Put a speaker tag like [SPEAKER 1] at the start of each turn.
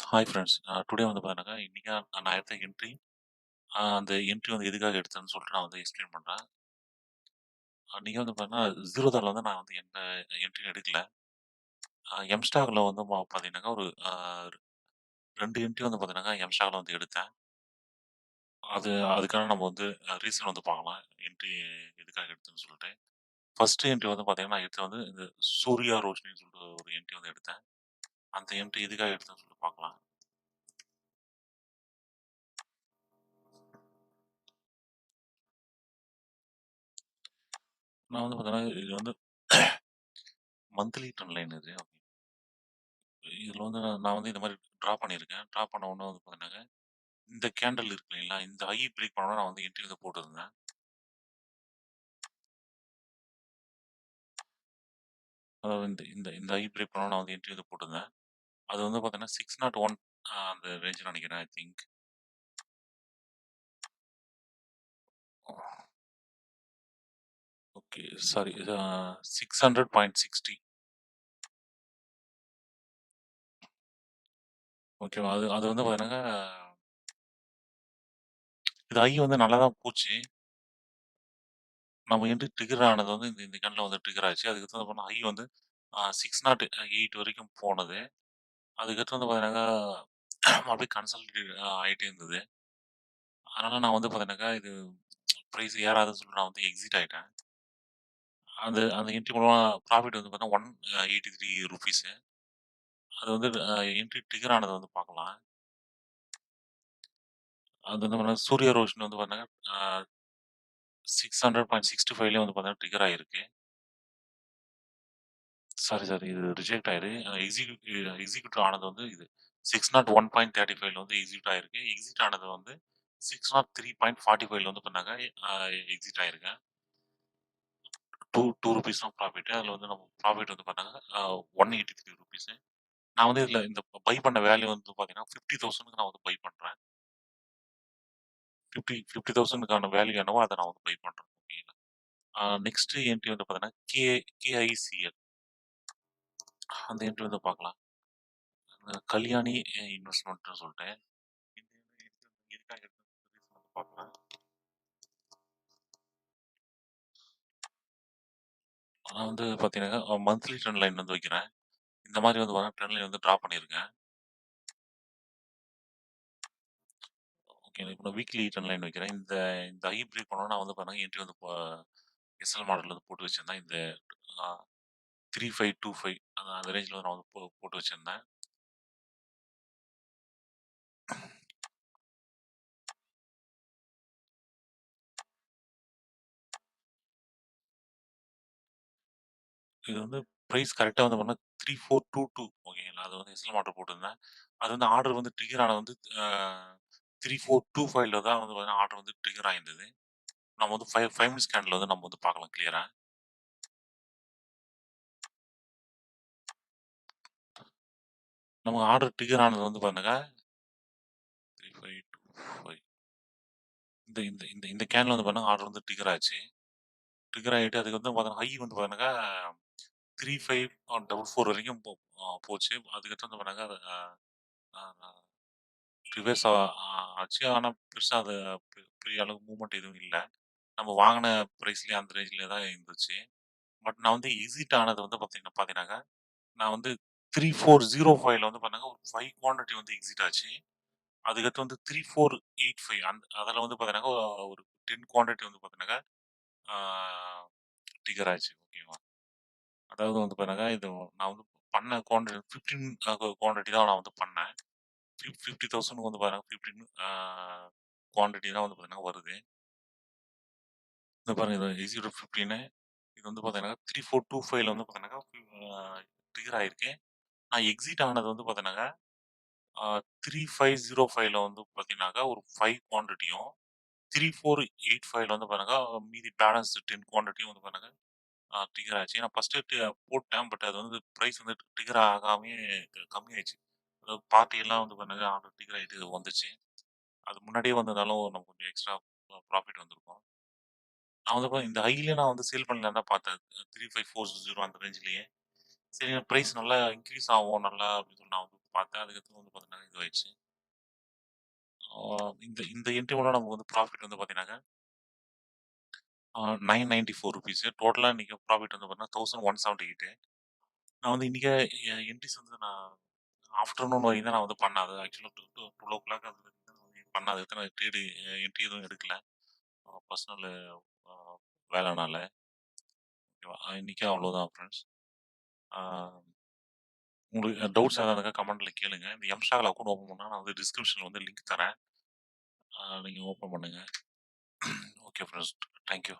[SPEAKER 1] Hi friends. Today வந்து பார்த்தீங்கன்னாக்கா, இன்னைக்கு நான் எடுத்த என்ட்ரி, அந்த என்ட்ரி வந்து எதுக்காக எடுத்தேன்னு சொல்லிட்டு நான் வந்து எக்ஸ்பிளைன் பண்றேன். அன்னைக்கு வந்து பார்த்தீங்கன்னா, ஜீரோதால வந்து நான் வந்து எந்த என்ட்ரியும் எடுக்கல. எம்ஸ்டாக்ல வந்து பார்த்தீங்கன்னாக்கா, ஒரு 2 என்ட்ரி வந்து பார்த்தீங்கன்னாக்கா, எம்ஸ்டாக்ல வந்து எடுத்தேன். அதுக்கான நம்ம வந்து ரீசன் வந்து பார்க்கலாம். என்ட்ரி எதுக்காக எடுத்தேன்னு சொல்லிட்டு. ஃபர்ஸ்ட் என்ட்ரி வந்து பார்த்தீங்கன்னா, நான் எடுத்தது வந்து இந்த சூர்யா ரோஷினின்னு சொல்லிட்டு ஒரு என்ட்ரி வந்து எடுத்தேன். அந்த என்ட்ரி எதுக்காக எடுத்தேன்னு சொல்லிட்டு பார்க்கலாம். நான் வந்து பார்த்தீங்கன்னா, இது வந்து மந்த்லி ட்ரெண்ட் லைன் இது. இதில வந்து நான் வந்து இந்த மாரி ட்ரா பண்ணியிருக்கேன். ட்ரா பண்ண உடனே வந்து பார்த்தீங்கன்னாங்க, இந்த கேண்டில் இருக்கு இல்லைங்களா? இந்த ஹை பிரேக் பண்ண உடனே நான் வந்து என்ட்ரி வந்து போட்டிருந்தேன். அதாவது இந்த இந்த இந்த ஹை பிரேக் பண்ண உடனே நான் வந்து என்ட்ரி வந்து போட்டிருந்தேன். அது வந்து பார்த்தீங்கன்னா 601 அந்த ரேஞ்சுன்னு நெனைக்கிறேன் ஐ திங்க். ஓகே. சாரி. 600.60. ஓகேவா? அது அது வந்து பார்த்தீங்கன்னாங்க, இது ஹை வந்து நல்லா தான் போச்சு. நம்ம என்ட்ரி ட்ரிகர் ஆனது வந்து இந்த இந்த கேண்டில்ல வந்து ட்ரிகர் ஆச்சு. அதுக்கடுத்து வந்து பார்த்தீங்கன்னா, ஹை வந்து 608 வரைக்கும் போனது. அதுக்கடுத்து வந்து பார்த்தீங்கன்னாக்கா, அப்படியே கன்சாலிடேட் ஆயிட்டே இருந்தது. அதனால நான் வந்து பார்த்தீங்கன்னாக்கா, இது பிரைஸ் ஏறாதுன்னு சொல்லிட்டு நான் வந்து எக்ஸிட் ஆயிட்டேன். அந்த அந்த என்ட்ரி மூலமா ப்ராஃபிட் வந்து பார்த்தீங்கன்னா, ₹183. அது வந்து என்ட்ரி ட்ரிகர் ஆனத வந்து பார்க்கலாம். அது வந்து பார்த்தீங்கன்னா, சூர்யா ரோஷன் வந்து பார்த்தீங்கன்னா, 600.65லயே வந்து பார்த்தீங்கன்னா ட்ரிகர் ஆயிருக்கு. சாரி இது ரிஜெக்ட் ஆயிரு. எக்ஸிக்யூட் ஆனது வந்து இது 601.35ல வந்து எக்ஸிக்யூட் ஆயிருக்கு. எக்ஸிட் ஆனது வந்து 603.45ல வந்து பண்ணாங்க. அ எக்ஸிட் ஆயிருக்கேன். 2 ரூபீஸ் தான் ப்ராஃபிட். அதுல வந்து நம்ம ப்ராஃபிட் வந்து பார்த்தீங்கன்னா, ₹183. நான் வந்து இதுல இந்த பை பண்ண வேல்யூ வந்து பார்த்தீங்கன்னா, 50,000க்கு நான் வந்து பை பண்றேன். 50,000க்கான வேல்யூ என்னவோ அத நான் வந்து பை பண்றேன். ஓகேங்களா. நெக்ஸ்ட் என்ட்ரி வந்து பார்த்தீங்கன்னா, KICL அந்த என்ட்ரி வந்து பார்க்கலாம். கல்யாணி இன்வெஸ்ட்மென்ட்ன்னு சொல்லிட்டு. இந்த எதுக்காக எடுத்தேன்னு வந்து பார்க்கலாம். நான் வந்து பார்த்தீங்கன்னா, மந்த்லி ட்ரெண்ட் லைன் வந்து வைக்கிறேன். இந்த மாரி வந்து பார்த்தீங்கன்னா, ட்ரெண்ட் லைன் வந்து டிரா பண்ணியிருக்கேன். ஓகே. இப்ப நான் வீக்லி ட்ரெண்ட் லைன் வைக்கிறேன். இந்த இந்த ஐ பிரேக் பண்ணோம்னா நான் வந்து பார்த்தீங்கன்னா, என்ட்ரி வந்து எஸ்எல் மாடல்ல வந்து போட்டு வச்சிருந்தேன். இந்த அ 3525 அந்த ரேஞ்ச்ல வந்து நான் வந்து போட்டு வச்சிருந்தேன். இது வந்து பிரைஸ் கரெக்ட்டா வந்து பார்த்தீங்கன்னா 3422 ஓகேங்களா. அது வந்து எஸ்எல் மாடல் போட்டிருந்தேன். அது வந்து ஆர்டர் வந்து ட்ரிகர் ஆனது வந்து 3425ல தான் வந்து பார்த்தீங்கன்னா, ஆர்டர் வந்து ட்ரிகர் ஆயிருந்தது. நம்ம வந்து 5 மினிட்ஸ் கேண்டில்ல வந்து நம்ம வந்து பார்க்கலாம் கிளியரா. நமக்கு ஆர்டர் ட்ரிகர் ஆனது வந்து பாருங்க 3525 இந்த இந்த இந்த இந்த கேன்ல வந்து பாருங்க ஆர்டர் வந்து ட்ரிகர் ஆச்சு. ட்ரிகர் ஆயிட்டு அதுக்கு வந்து பாத்தீங்கன்னா, ஹை வந்து பாருங்க 3544 வரைக்கும் போச்சு. அதுக்கடுத்து வந்து பாருங்க அ அ ரிவர்ஸ் ஆச்சு. ஆனா பெருசா அது பெரிய அளவு மூவ்மெண்ட் எதுவும் இல்ல. நம்ம வாங்குன பிரைஸ்லயே அந்த ரேஞ்ச்லயே தான் இருந்துச்சு. பட் நான் வந்து எக்ஸிட் ஆனது வந்து பாத்தீங்கன்னாக்க, நான் வந்து 3405ல வந்து பாத்தீங்கன்னா, ஒரு 5 குவான்டிட்டி வந்து எக்ஸிட் ஆச்சு. அதுக்கடுத்து வந்து 3485 அதில வந்து பார்த்தீங்கன்னாக்கா, ஒரு 10 குவான்டிட்டி வந்து பார்த்தீங்கன்னாக்கா, ஆ ட்ரிகர் ஆச்சு. ஓகேவா. அதாவது வந்து பார்த்தீங்கன்னாக்கா, இது நான் வந்து பண்ண குவான்டிட்டி 15 குவான்டிட்டி தான் நான் வந்து பண்ணேன். 50,000 வந்து பாருங்க 15 குவான்டிட்டி தான் வந்து பார்த்தீங்கன்னா வருது. இந்த பாருங்க இது எக்ஸிக்யூட்டிவ் 15 இது வந்து பார்த்தீங்கன்னா 3425ல வந்து பார்த்தீங்கன்னாக்கா, ட்ரிகர் ஆயிருக்கு. நான் எக்ஸிட் ஆனது வந்து பார்த்தீங்கன்னாக்கா, 3505ல வந்து பார்த்தீங்கன்னாக்கா, ஒரு 5 குவான்டிட்டியும் 3485ல வந்து பாருங்க, மீதி பேலன்ஸ் 10 குவான்டிட்டியும் வந்து பாருங்க, ட்ரிகர் ஆச்சு. நான் ஃபர்ஸ்ட்டு போட்டேன். பட் அது வந்து பிரைஸ் வந்து ட்ரிகர் ஆகாமயே கம்மியாயிருச்சு. அதாவது பார்ட்டி எல்லாம் வந்து பாருங்க ஆர்டர் ட்ரிகர் ஆயிட்டு வந்துச்சு. அது முன்னாடியே வந்ததாலும் நமக்கு கொஞ்சம் எக்ஸ்ட்ரா ப்ராஃபிட் வந்திருக்கும். நான் வந்து இந்த ஹைல நான் வந்து சேல் பண்ணலான்னு தான் பார்த்தேன். 3540 அந்த ரேஞ்ச்லயே. சரி பிரைஸ் நல்லா இன்கிரீஸ் ஆகும் நல்லா அப்படின்னு சொல்லி நான் வந்து பார்த்தேன். அதுக்கடுத்து வந்து பார்த்தீங்கன்னா, இதுவாயிடுச்சு. ஆ இந்த இந்த என்ட்ரி மூலம் நமக்கு வந்து ப்ராஃபிட் வந்து பார்த்தீங்கன்னாக்க, ₹994 டோட்டலா இன்னைக்கு ப்ராஃபிட் வந்து பார்த்தீங்கன்னா, 1178. நான் வந்து இன்னைக்கு என்ட்ரிஸ் வந்து நான் ஆஃப்டர்நூன் வரைக்கும் தான் நான் வந்து பண்ணேன். அது ஆக்சுவலா 12:00 அது வரைக்கும் தான் வந்து பண்ணேன். அதுக்கடுத்து நான் என்ட்ரி எதுவும் எடுக்கல. பர்சனல் அ வேலைனால. ஓகேவா? இன்னைக்கு அவ்வளோதான் ஃப்ரெண்ட்ஸ். ஆ உங்களுக்கு டவுட்ஸ் எதாவது இருந்தா கமெண்ட்ல கேளுங்க. இந்த எம்ஸ்டாக்ல அக்கவுண்ட் ஓப்பன் பண்ணா நான் வந்து டிஸ்கிரிப்ஷன்ல வந்து லிங்க் தரேன். நீங்க ஓப்பன் பண்ணுங்க. Okay friends. Thank you.